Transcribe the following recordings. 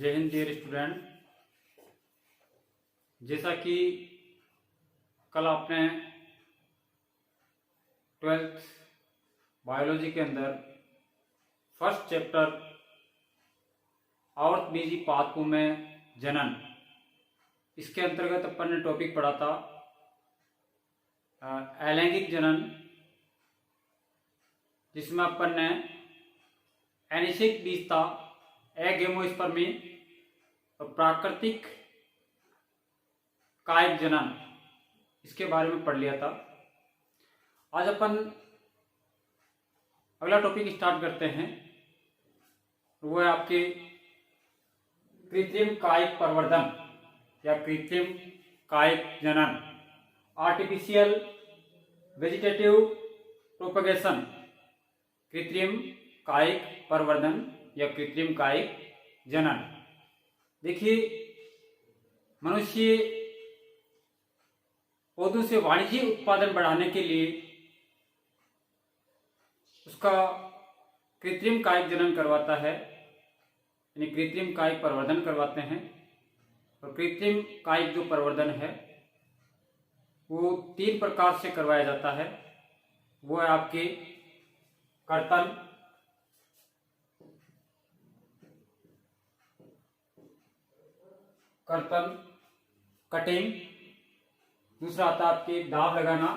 जय Hind dear student. जैसा कि कल आपने 12th बायोलॉजी के अंदर फर्स्ट चैप्टर आवर्तबीजी पादपों में जनन, इसके अंतर्गत अपन ने टॉपिक पढ़ा था अलैंगिक जनन, जिसमें अपन ने एनिषेक बीजता, एगेमोस्पर्मी और प्राकृतिक कायिक जनन, इसके बारे में पढ़ लिया था। आज अपन अगला टॉपिक स्टार्ट करते हैं, वो है आपके कृत्रिम कायिक प्रवर्धन या कृत्रिम कायिक जनन, आर्टिफिशियल वेजिटेटिव प्रोपगेशन, कृत्रिम कायिक प्रवर्धन या कृत्रिम कायिक जनन। देखिए, मनुष्य पौधों से वाणिज्यिक उत्पादन बढ़ाने के लिए उसका कृत्रिम कायिक जनन करवाता है, यानी कृत्रिम कायिक प्रवर्धन करवाते हैं। और कृत्रिम कायिक जो प्रवर्धन है वो 3 प्रकार से करवाया जाता है। वो है आपके कर्तन, कटिंग, दूसरा आता है आपके दाब लगाना,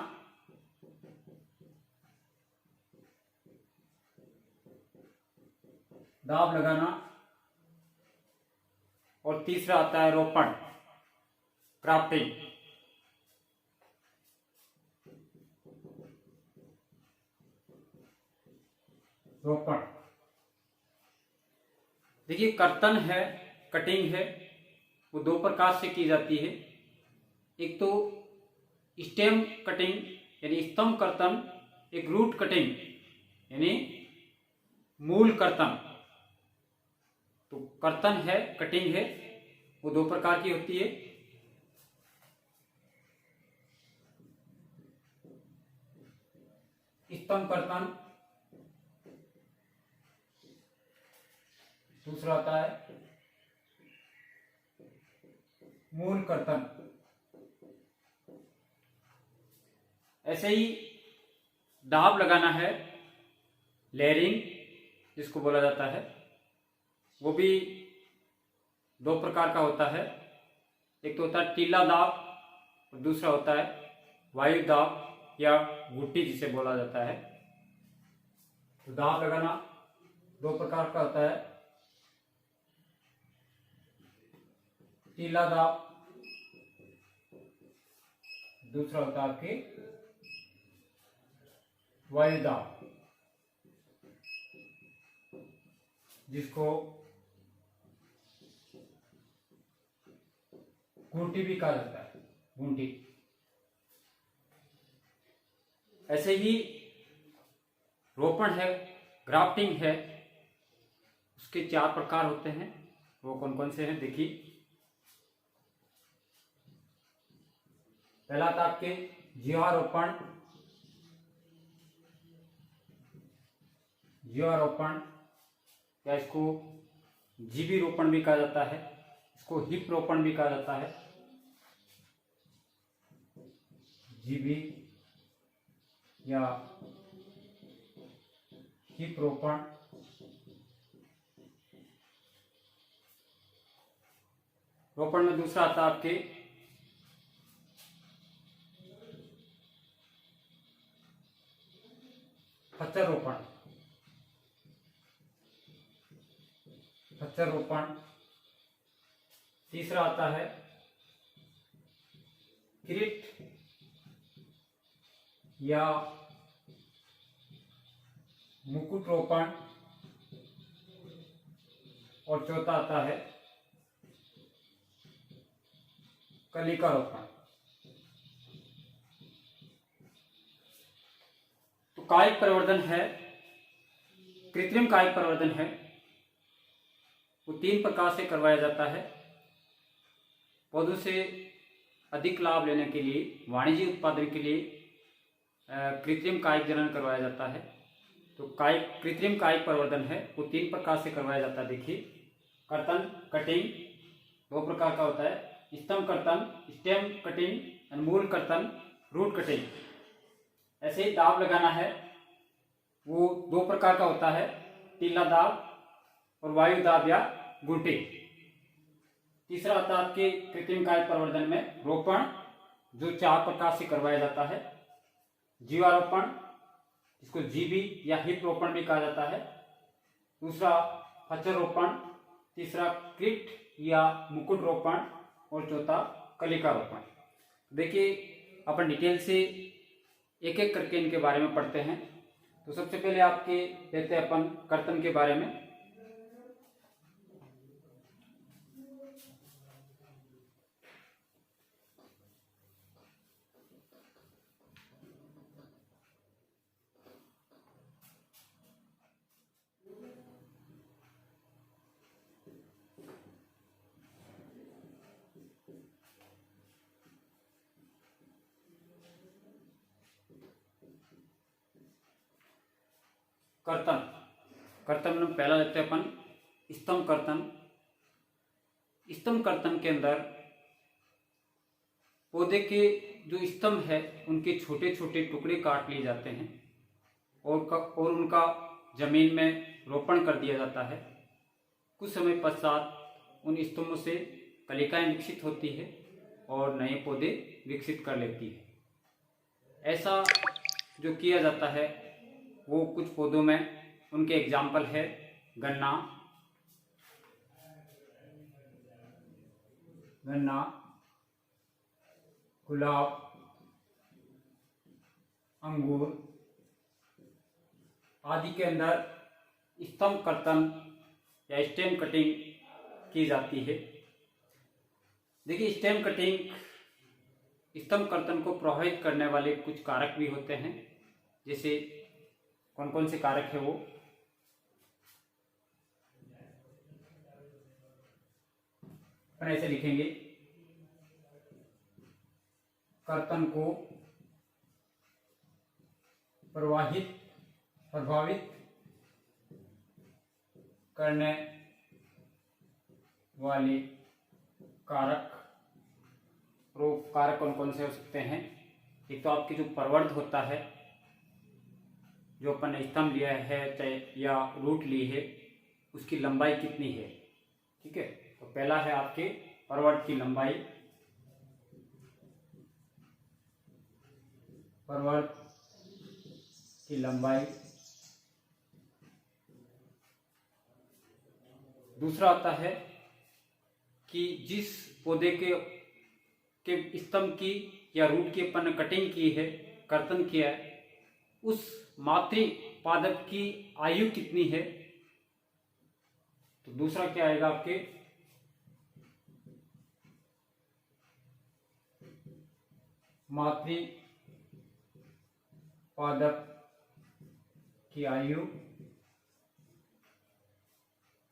और तीसरा आता है रोपण, क्राफ्टिंग। रोपण देखिए, कर्तन है, कटिंग है, वो 2 प्रकार से की जाती है। एक तो स्टेम कटिंग यानी स्तंभ कर्तन, एक रूट कटिंग यानी मूल कर्तन। तो कर्तन है, कटिंग है, वो 2 प्रकार की होती है। स्तंभ कर्तन, दूसरा आता है मूल कर्तन। ऐसे ही दाब लगाना है, लेयरिंग जिसको बोला जाता है, वो भी 2 प्रकार का होता है। एक तो होता है टीला दाब और दूसरा होता है वायु दाब या घुट्टी जिसे बोला जाता है। तो दाब लगाना 2 प्रकार का होता है, टीला दाब, दूसरा होता है आपके वायु दाब, जिसको घूंटी भी कहा जाता है, घूंटी। ऐसे ही रोपण है, ग्राफ्टिंग है, उसके 4 प्रकार होते हैं। वो कौन कौन से हैं देखिए। पहला था आपके जीवारोपण, या इसको जीवी रोपण भी कहा जाता है, इसको हिप रोपण भी कहा जाता है। जीवी या हिप रोपण। रोपण में दूसरा आता है आपके खच्चर रोपण। तीसरा आता है किरीट या मुकुट रोपण, और चौथा आता है कलिका रोपण। तो कायिक प्रवर्धन है, कृत्रिम कायिक प्रवर्धन है, वो 3 प्रकार से करवाया जाता है। पौधों से अधिक लाभ लेने के लिए, वाणिज्यिक उत्पादन के लिए कृत्रिम कायिक जनन करवाया जाता है। तो कृत्रिम कायिक प्रवर्धन है वो 3 प्रकार से करवाया जाता है। देखिए, कर्तन कटिंग दो प्रकार का होता है, स्तंभ कर्तन स्टेम कटिंग और मूल कर्तन रूट कटिंग। ऐसे ही दाब लगाना है वो दो प्रकार का होता है, टीला दाब और वायु दाब या गुटी। तीसरा आता है आपके कृत्रिम काय प्रवर्धन में रोपण, जो 4 प्रकार से करवाया जाता है। जीवारोपण, इसको जीवी या हिप रोपण भी कहा जाता है। दूसरा फचर रोपण, तीसरा क्रिट या मुकुट रोपण और चौथा कलिका रोपण। देखिए अपन डिटेल से एक एक करके इनके बारे में पढ़ते हैं। तो सबसे पहले आपके देखते हैं अपन कर्तन के बारे में। कर्तन, कर्तन में पहला देखते हैं अपन स्तंभ कर्तन। स्तंभ कर्तन के अंदर पौधे के जो स्तंभ है उनके छोटे छोटे टुकड़े काट लिए जाते हैं और उनका जमीन में रोपण कर दिया जाता है। कुछ समय पश्चात उन स्तंभों से कलिकाएं विकसित होती है और नए पौधे विकसित कर लेती है। ऐसा जो किया जाता है वो कुछ पौधों में उनके एग्जाम्पल है गन्ना, गुलाब, अंगूर आदि के अंदर स्तंभ कर्तन या स्टेम कटिंग की जाती है। देखिए स्टेम कटिंग, स्तंभ कर्तन को प्रभावित करने वाले कुछ कारक भी होते हैं। जैसे कौन कौन से कारक है वो, अपन ऐसे लिखेंगे, कर्तन को प्रभावित करने वाले कारक कौन कौन से हो सकते हैं। एक तो आपकी जो प्रवर्ध होता है, जो अपन ने स्तंभ लिया है चाहे या रूट ली है, उसकी लंबाई कितनी है। ठीक है, तो पहला है आपके प्रवर्ध की लंबाई, प्रवर्ध की लंबाई। दूसरा आता है कि जिस पौधे के स्तंभ की या रूट की अपन ने कटिंग की है, कर्तन किया है, उस मातृ पादप की आयु कितनी है। तो दूसरा क्या आएगा आपके मातृ पादप की आयु।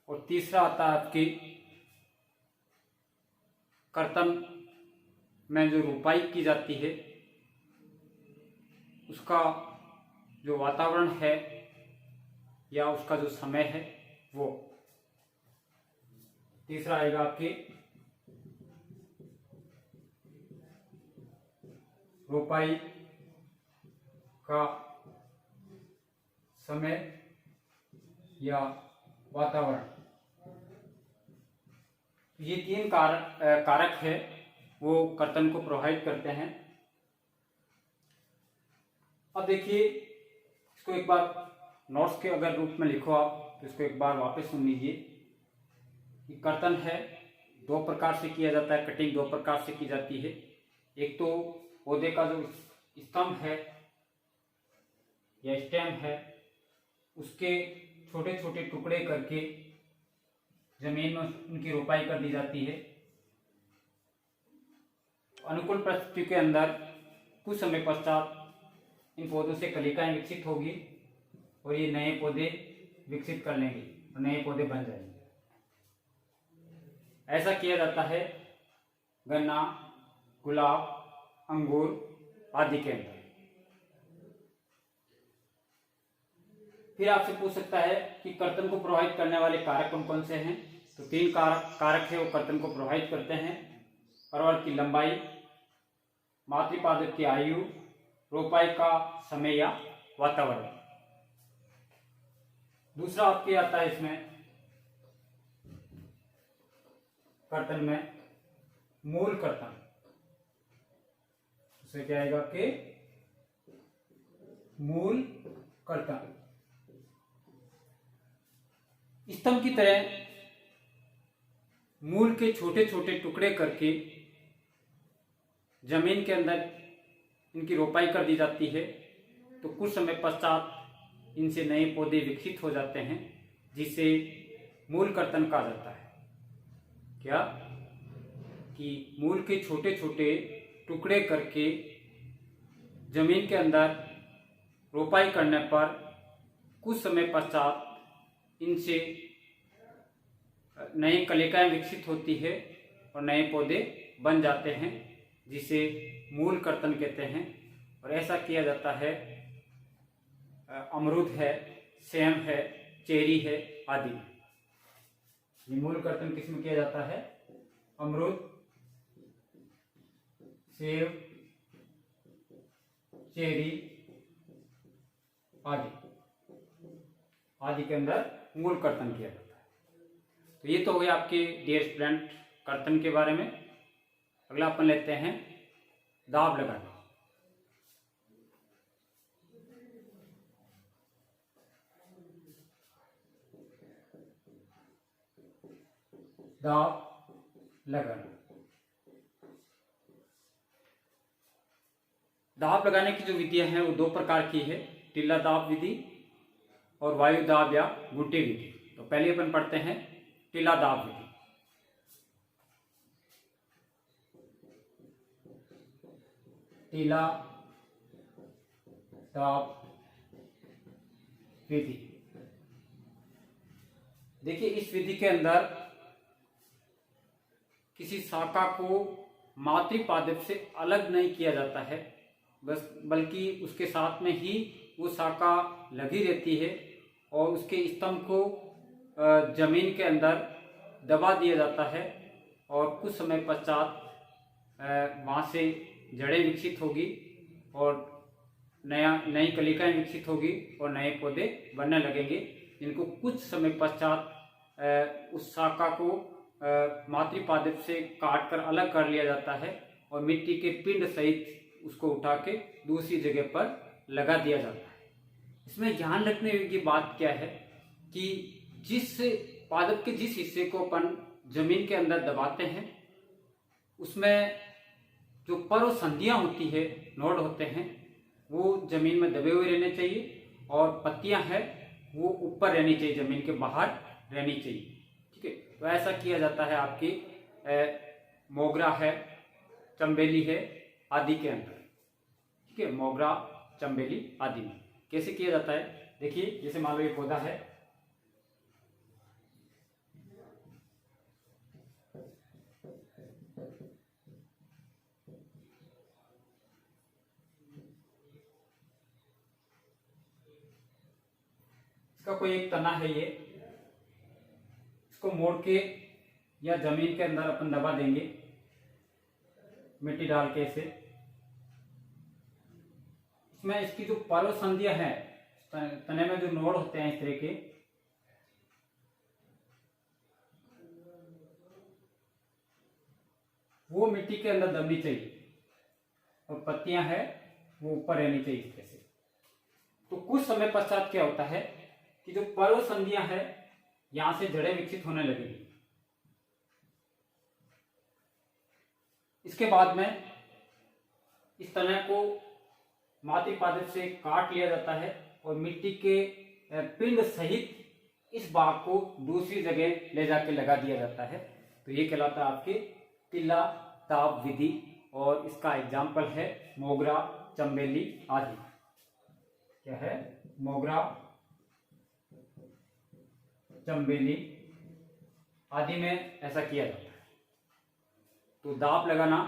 और तीसरा आता है आपकी कर्तन में जो रोपाई की जाती है उसका जो वातावरण है या उसका जो समय है वो। तीसरा आएगा आपके रोपाई का समय या वातावरण। ये 3 कारक है वो कर्तन को प्रभावित करते हैं। अब देखिए इसको एक बार नोट्स के अगर रूप में लिखो आप, तो इसको एक बार वापस सुन लीजिए कि कर्तन है 2 प्रकार से किया जाता है, कटिंग 2 प्रकार से की जाती है। एक तो पौधे का जो स्तंभ है या स्टेम है उसके छोटे छोटे टुकड़े करके जमीन में उनकी रोपाई कर दी जाती है। अनुकूल परिस्थिति के अंदर कुछ समय पश्चात इन पौधों से कलिकाएं विकसित होगी और ये नए पौधे विकसित कर लेंगे और नए पौधे बन जाएंगे। ऐसा किया जाता है गन्ना, गुलाब, अंगूर आदि के अंदर। फिर आपसे पूछ सकता है कि कर्तन को प्रभावित करने वाले कारक कौन कौन से हैं। तो 3 कारक है वो कर्तन को प्रभावित करते हैं। परवल की लंबाई, मातृपादप की आयु, रोपाई का समय या वातावरण। दूसरा आपके आता है इसमें कर्तन में मूल कर्तन। उसे क्या आएगा कि मूल कर्तन। स्तंभ की तरह मूल के छोटे छोटे टुकड़े करके जमीन के अंदर इनकी रोपाई कर दी जाती है, तो कुछ समय पश्चात इनसे नए पौधे विकसित हो जाते हैं, जिसे मूल कर्तन कहा जाता है। क्या कि मूल के छोटे छोटे टुकड़े करके जमीन के अंदर रोपाई करने पर कुछ समय पश्चात इनसे नई कलिकाएं विकसित होती है और नए पौधे बन जाते हैं, जिसे मूल कर्तन कहते हैं। और ऐसा किया जाता है अमरूद है, सेम है, चेरी है आदि। ये मूल कर्तन किसमें किया जाता है? अमरूद, सेब, चेरी आदि के अंदर मूल कर्तन किया जाता है। तो ये तो हो गया आपके डियर स्टूडेंट कर्तन के बारे में। अगला अपन लेते हैं दाब लगाना। दाब लगाना। दाब लगाने की जो विधियां हैं वो 2 प्रकार की है, टिल्ला दाब विधि और वायु दाब या गुट्टी विधि। तो पहले अपन पढ़ते हैं टिल्ला दाब विधि। टिल्ला दाब विधि। देखिए, इस विधि के अंदर किसी शाखा को मातृपादप से अलग नहीं किया जाता है, बल्कि उसके साथ में ही वो शाखा लगी रहती है और उसके स्तंभ को जमीन के अंदर दबा दिया जाता है और कुछ समय पश्चात वहाँ से जड़ें विकसित होगी और नई कलिकाएं विकसित होगी और नए पौधे बनने लगेंगे। इनको कुछ समय पश्चात उस शाखा को मातृपादप से काट कर अलग कर लिया जाता है और मिट्टी के पिंड सहित उसको उठा के दूसरी जगह पर लगा दिया जाता है। इसमें ध्यान रखने की बात क्या है कि जिस पादप के जिस हिस्से को अपन जमीन के अंदर दबाते हैं उसमें जो पर्व संधियां होती है, नोड होते हैं, वो जमीन में दबे हुए रहने चाहिए और पत्तियां हैं वो ऊपर रहनी चाहिए, जमीन के बाहर रहनी चाहिए। ठीक है, तो ऐसा किया जाता है आपकी मोगरा है, चंबेली है आदि के अंदर। ठीक है, मोगरा, चंबेली आदि में कैसे किया जाता है? देखिए, जैसे मान लो ये पौधा है, इसका कोई एक तना है, ये इसको मोड़ के या जमीन के अंदर अपन दबा देंगे मिट्टी डाल के ऐसे। इसमें इसकी जो पर्व संधियां हैं, तने में जो नोड होते हैं इस तरह के, वो मिट्टी के अंदर दबनी चाहिए और पत्तियां हैं वो ऊपर रहनी चाहिए इस तरह से। तो कुछ समय पश्चात क्या होता है कि जो पर्व संधियां हैं यहां से जड़ें विकसित होने लगेगी। इसके बाद में इस तना को मातृपादप से काट लिया जाता है और मिट्टी के पिंड सहित इस भाग को दूसरी जगह ले जाके लगा दिया जाता है। तो ये कहलाता है आपके टिल्ला दाब विधि और इसका एग्जाम्पल है मोगरा, चंबेली आदि। क्या है? मोगरा, चंबेली आदि में ऐसा किया जाता है। तो दाब लगाना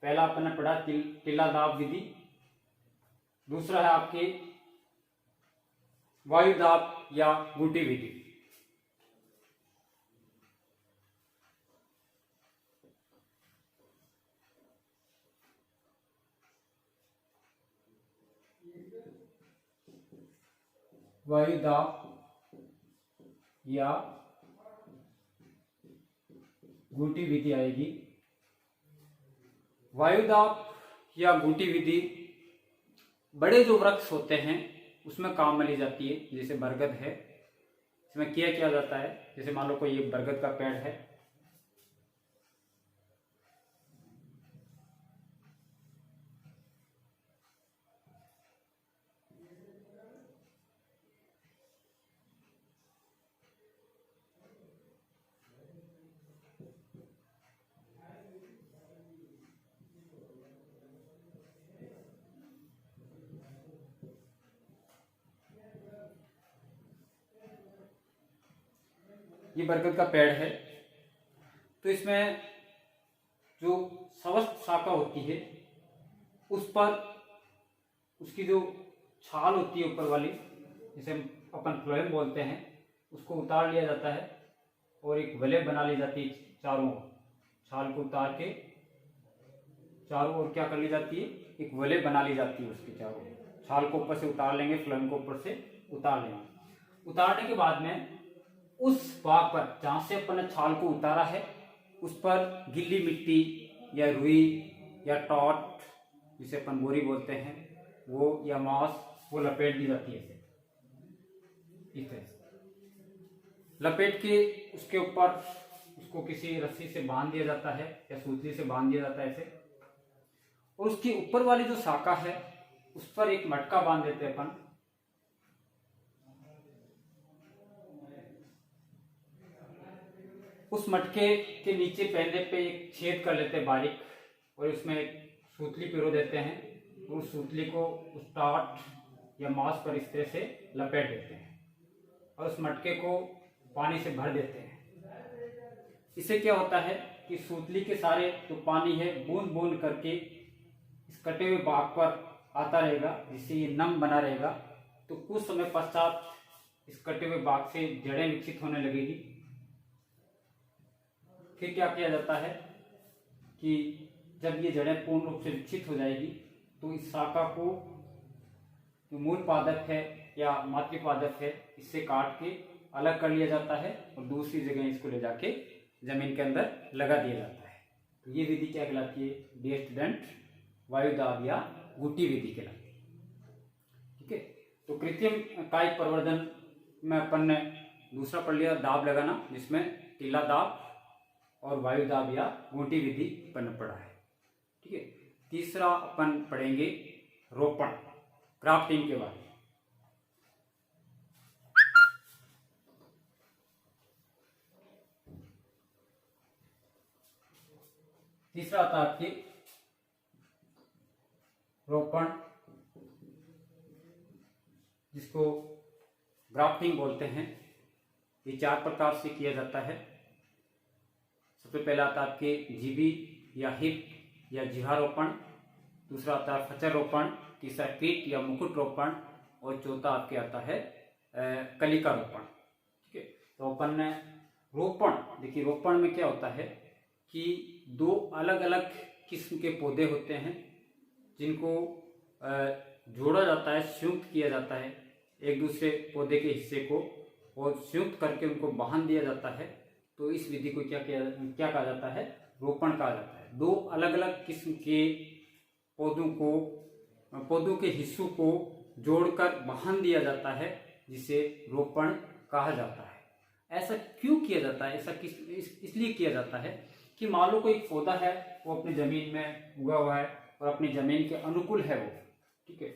पहला अपन ने पढ़ा टिल्ला दाब विधि। दूसरा है आपकी वायु दाब या गुटी विधि। वायुदाब या घूंटी विधि आएगी। वायुदाब या घूंटी विधि बड़े जो वृक्ष होते हैं उसमें काम में ली जाती है। जैसे बरगद है, इसमें किया जाता है। जैसे मान लो कोई ये बरगद का पेड़ है, ये बरगद का पेड़ है, तो इसमें जो स्वस्थ शाखा होती है उस पर उसकी जो छाल होती है ऊपर वाली, जिसे हम अपन फ्लोएम बोलते हैं, उसको उतार लिया जाता है और एक वलय बना ली जाती है। चारों ओर छाल को उतार के चारों ओर क्या कर ली जाती है, एक वलय बना ली जाती है। उसके चारों ओर छाल को ऊपर से उतार लेंगे, फ्लोएम को ऊपर से उतार लेंगे। उतारने के बाद में उस भाग पर जहां से अपन ने छाल को उतारा है उस पर गीली मिट्टी या रुई या टॉट, जिसे अपन बोरी बोलते हैं, वो या मांस, वो लपेट दी जाती है। इस तरह से लपेट के उसके ऊपर उसको किसी रस्सी से बांध दिया जाता है या सूतली से बांध दिया जाता है ऐसे। और उसकी ऊपर वाली जो शाखा है उस पर एक मटका बांध देते हैं अपन। उस मटके के नीचे पहले पे एक छेद कर लेते हैं बारीक, और उसमें एक सूतली पिरो देते हैं। उस सूतली को उस टाट या मांस पर इस तरह से लपेट देते हैं और उस मटके को पानी से भर देते हैं। इससे क्या होता है कि सूतली के सारे जो पानी है बूंद बूंद करके इस कटे हुए भाग पर आता रहेगा, जिससे ये नम बना रहेगा। तो कुछ समय पश्चात इस कटे हुए भाग से जड़ें विकसित होने लगेगी। फिर क्या किया जाता है कि जब ये जड़ें पूर्ण रूप से विकसित हो जाएगी तो इस शाखा को जो मूल पादप है या मातृपादप है इससे काट के अलग कर लिया जाता है और दूसरी जगह इसको ले जाके जमीन के अंदर लगा दिया जाता है। तो ये विधि क्या कहलाती है, डियर स्टूडेंट, वायुदाब या घूंटी विधि कहलाती है। ठीक है, तो कृत्रिम कायिक प्रवर्धन में अपन ने दूसरा पढ़ लिया दाब लगाना, जिसमें टीला दाब और वायुदाब या घूंटी विधि अपन पढ़ा है। ठीक है, तीसरा अपन पढ़ेंगे रोपण, ग्राफ्टिंग के बारे में। तीसरा आता है आपकी रोपण, जिसको ग्राफ्टिंग बोलते हैं। ये 4 प्रकार से किया जाता है। सबसे पहला आता है आपके जीवी या हिप या जिहारोपण, दूसरा आता है फचर रोपण, तीसरा कीट या मुकुट रोपण, और चौथा आपके आता है कलिका रोपण। ठीक है, तो अपन ने रोपण, देखिए रोपण में क्या होता है कि 2 अलग अलग किस्म के पौधे होते हैं जिनको जोड़ा जाता है, संयुक्त किया जाता है एक दूसरे पौधे के हिस्से को, और संयुक्त करके उनको बांध दिया जाता है। तो इस विधि को क्या कहा जाता है, रोपण कहा जाता है। 2 अलग अलग किस्म के पौधों के हिस्सों को जोड़कर बांध दिया जाता है, जिसे रोपण कहा जाता है। ऐसा क्यों किया जाता है, ऐसा इसलिए किया जाता है कि मान लो कोई पौधा है वो अपनी जमीन में उगा हुआ है और अपनी जमीन के अनुकूल है वो, ठीक है,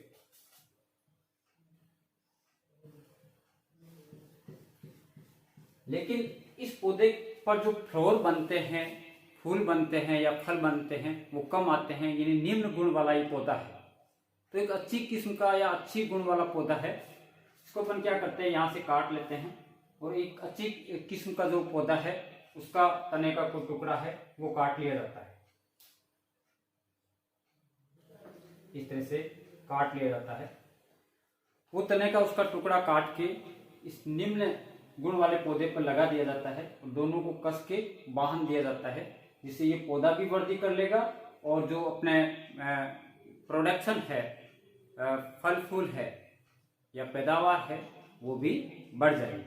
लेकिन इस पौधे पर जो फ्लावर बनते हैं, फूल बनते हैं या फल बनते हैं वो कम आते हैं, यानी निम्न गुण वाला ये पौधा है। तो एक अच्छी किस्म का या अच्छी गुण वाला पौधा है, इसको अपन क्या करते हैं, यहाँ से काट लेते हैं और एक अच्छी किस्म का जो पौधा है उसका तने का कोई टुकड़ा है वो काट लिया जाता है। इस तरह से काट लिया जाता है। वो तने का उसका टुकड़ा काट के इस निम्न गुण वाले पौधे पर लगा दिया जाता है और दोनों को कस के बांध दिया जाता है, जिससे ये पौधा भी वृद्धि कर लेगा और जो अपने प्रोडक्शन है, फल फूल है या पैदावार है, वो भी बढ़ जाएगी।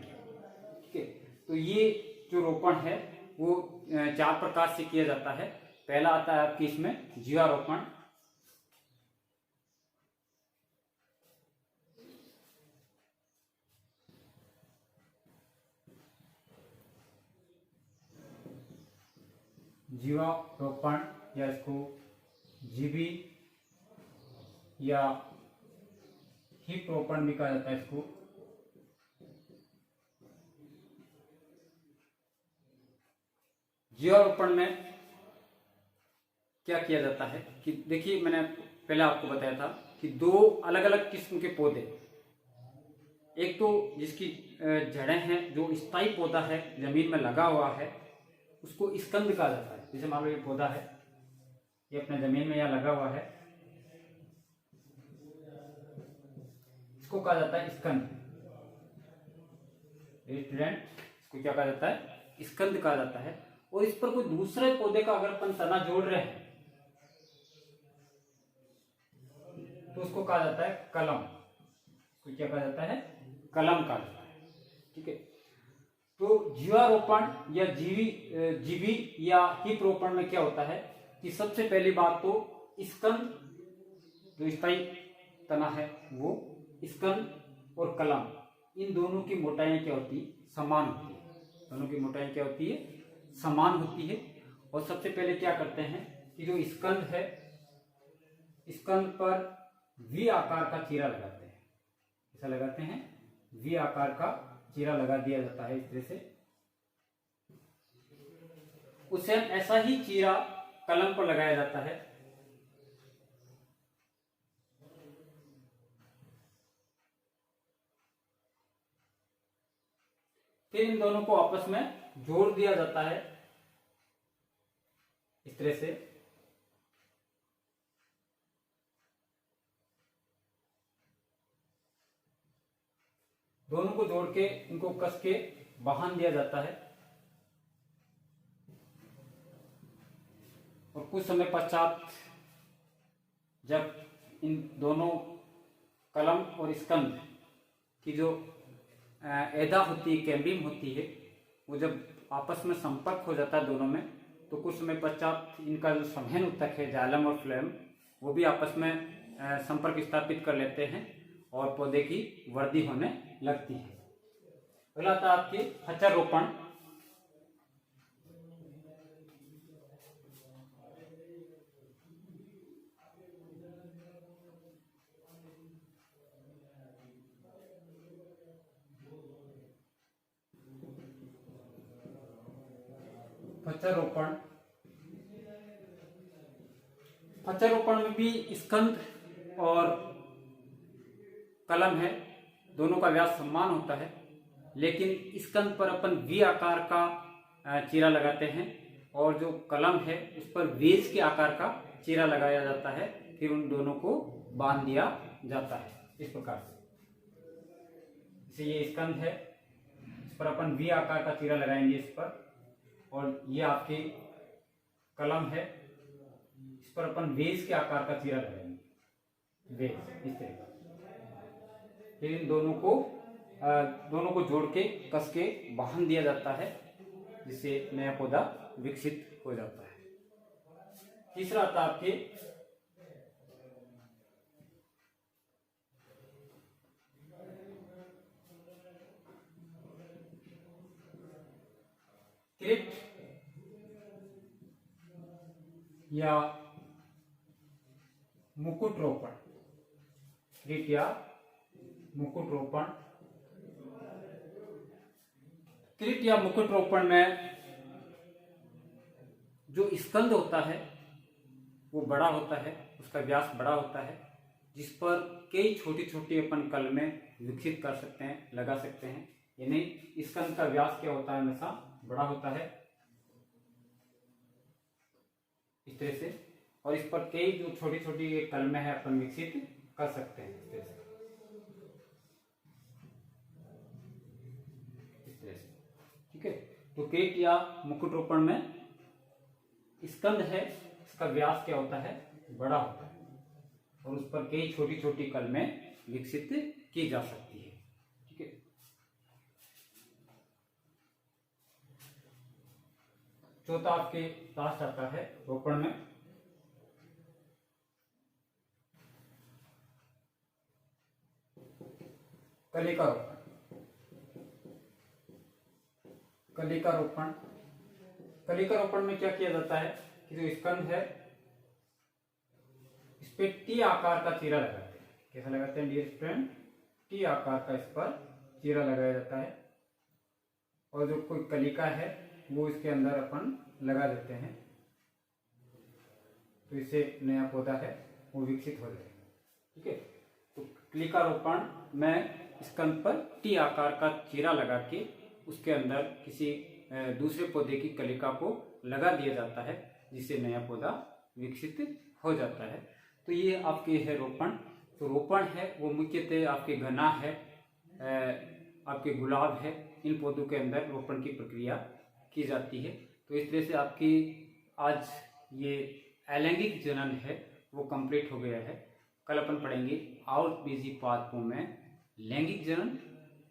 ठीक है, तो ये जो रोपण है वो 4 प्रकार से किया जाता है। पहला आता है आपकी इसमें जीवारोपण, जीवारोपण या इसको जीवी या हीप रोपण भी कहा जाता है इसको। जीवारोपण में क्या किया जाता है कि देखिए, मैंने पहले आपको बताया था कि 2 अलग अलग किस्म के पौधे, एक तो जिसकी जड़ें हैं, जो स्थायी पौधा है जमीन में लगा हुआ है उसको स्कंद कहा जाता है। जैसे मान लो ये पौधा है, ये अपने जमीन में यहाँ लगा हुआ है, इसको कहा जाता है स्कंद। इसको क्या कहा जाता है? स्कंद कहा जाता है। और इस पर कोई दूसरे पौधे का अगर अपन तना जोड़ रहे हैं तो उसको कहा जाता है कलम। इसको क्या कहा जाता है? कलम कहा जाता है। ठीक है, तो जीवारोपण या जीवी या हीप रोपण में क्या होता है कि सबसे पहली बात तो स्कंद, जो स्थायी तना है वो, स्कंद और कलम, इन दोनों की मोटाई क्या होती है? समान होती है। दोनों की मोटाई क्या होती है? समान होती है। और सबसे पहले क्या करते हैं कि जो स्कंद है, स्कंद पर वी आकार का चीरा लगाते हैं। ऐसा लगाते हैं, वी आकार का चीरा लगा दिया जाता है इस तरह से। उसे ऐसा ही चीरा कलम पर लगाया जाता है। फिर इन दोनों को आपस में जोड़ दिया जाता है इस तरह से। दोनों को जोड़ के इनको कस के बांध दिया जाता है और कुछ समय पश्चात जब इन दोनों कलम और स्कंद की जो एदा होती है, कैम्बियम होती है, वो जब आपस में संपर्क हो जाता है दोनों में, तो कुछ समय पश्चात इनका जो संवहन ऊतक है, जाइलम और फ्लोएम, वो भी आपस में संपर्क स्थापित कर लेते हैं और पौधे की वृद्धि होने लगती है। पहला था आपके खच्चर रोपण। खच्चर रोपण, खच्चर रोपण में भी स्कंद और कलम है, दोनों का व्यास समान होता है, लेकिन स्कंद पर अपन वी आकार का चीरा लगाते हैं और जो कलम है उस पर वेज के आकार का चीरा लगाया जाता है। फिर उन दोनों को बांध दिया जाता है इस प्रकार से। जैसे ये स्कंद है, इस पर अपन वी आकार का चीरा लगाएंगे इस पर, और ये आपकी कलम है, इस पर अपन वेज के आकार का चीरा लगाएंगे, वेज इस तरह का। फिर इन दोनों को जोड़ के कस के बांध दिया जाता है, जिससे नया पौधा विकसित हो जाता है। तीसरा आता आपके क्रिट या मुकुट रोपण। क्रिट या मुकुट रोपण। क्रिट या मुकुट रोपण में जो स्कंद होता है वो बड़ा होता है, उसका व्यास बड़ा होता है, जिस पर कई छोटी छोटी अपन कलमें विकसित कर सकते हैं, लगा सकते हैं। यानी स्कंद का व्यास क्या होता है? हमेशा बड़ा होता है इस तरह से, और इस पर कई जो छोटी छोटी कलमें हैं अपन विकसित कर सकते हैं इस तरह से। ठीक है, तो क्रिट या मुकुट रोपण में स्कंद है, इसका व्यास क्या होता है? बड़ा होता है, और उस पर कई छोटी छोटी कलमें विकसित की जा सकती है। ठीक है। चौथा आपके लास्ट आता है रोपण में कलिका रोपण। कलिका रोपण, कलिका रोपण में क्या किया जाता है कि जो स्कंद है इस पे टी आकार का चीरा लगाते हैं। कैसा लगाते हैं डियर स्टूडेंट? टी आकार का इस पर चीरा लगाया जाता है और जो कोई कलिका है वो इसके अंदर अपन लगा देते हैं, तो इससे नया पौधा है वो विकसित हो जाएगा। ठीक है, तो कलिका रोपण में स्कंद पर टी आकार का चीरा लगा के उसके अंदर किसी दूसरे पौधे की कलिका को लगा दिया जाता है, जिससे नया पौधा विकसित हो जाता है। तो ये आपके है रोपण। तो रोपण है वो मुख्यतः आपके घना है, आपके गुलाब है, इन पौधों के अंदर रोपण की प्रक्रिया की जाती है। तो इस तरह से आपकी आज ये अलैंगिक जनन है वो कंप्लीट हो गया है। कल अपन पढ़ेंगे आउट बीजी पादपों में लैंगिक जनन।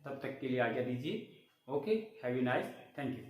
तब तक के लिए आज्ञा दीजिए। Okay, have a nice, thank you.